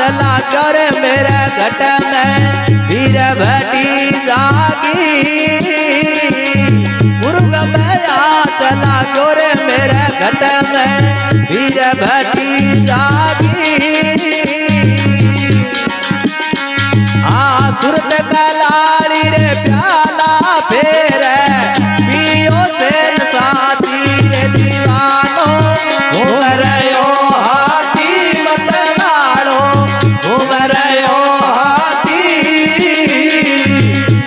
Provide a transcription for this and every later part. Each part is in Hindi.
चला कर मेरे घट में वीर भटी जागी मुर्ग में चला कर मेरे घट में वीर भटी जागी सुरत कलाड़ी रे प्याला फेर पियो सेन साथी रे दीवानो घूम रहो हाथी मत नाड़ो घूम रहो हाथी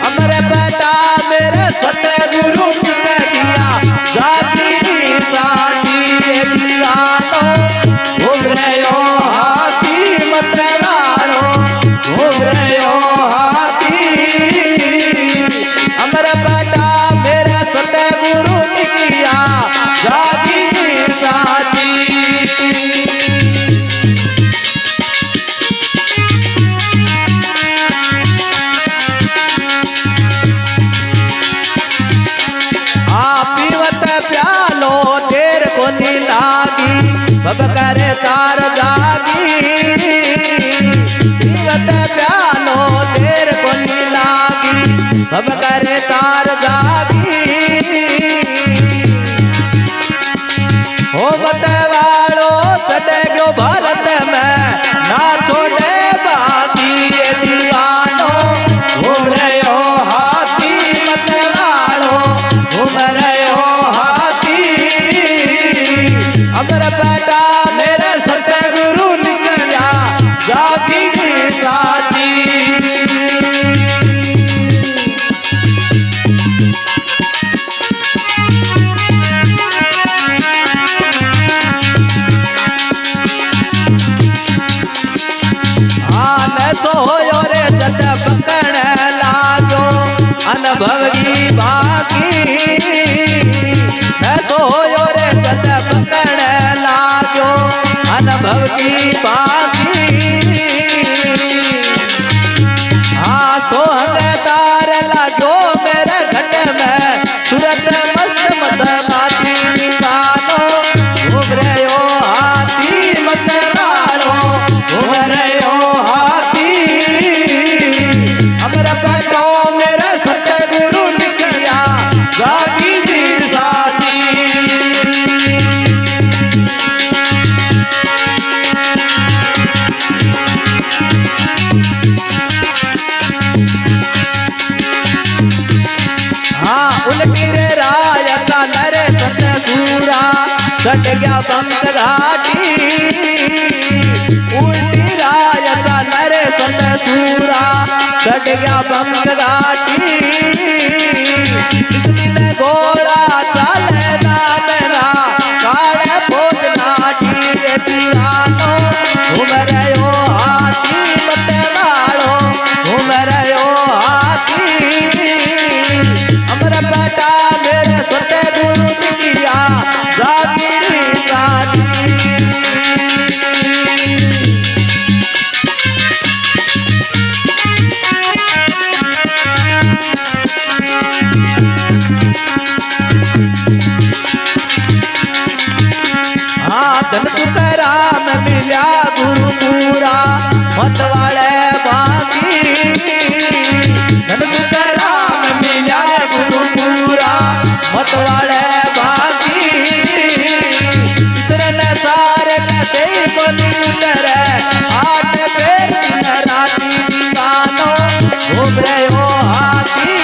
अमर बेटा मेरे सतगुरु ने दिया जाती साथी रे दीवानो घूम रहो हाथी मत नाड़ो घूम रहो बब करे तार जागी पीवत प्यालो देर को नी लागी बब करे तार जागी हो मत वालो चढ़े गयो भारत में ना छोड़े बाकी दीवानो घूम रहे हो हाथी मत वालो घूम रहे हो हाथी अमर बेटा मेरे सतगुरु निकला जागी साथी सोयो रे जत पकड़ लागो अनुभव की बाकी सोयो रे जत पकड़ लागो अनुभव की बाकी हाँ सोहंग तार लागो मेरे घट में सूरत मस्त मत माती दीवानो घूम रहे हो हाथी मत नारो घूम रहे हो सट गया बंद घाटी उल्टी राय चल रे सत सूरा सट गया बंद घाटी इस दिन घोड़ा चले ना मेरा काले पोत नाटी रे दीवानो घूम रहे हो हाथी मत नाड़ो घूम रहे हो हाथी अमर बेटा मेरे सतगुरु किया जागी धन तुकाराम मिल्या गुरु पूरा मत वाले बाकी धन तुकाराम मिल्या गुरु पूरा मत वाले बाकी इसने सारे कहते बनी उतरे आठ पेर दिन राती दीवानो घूम रहे हो हाथी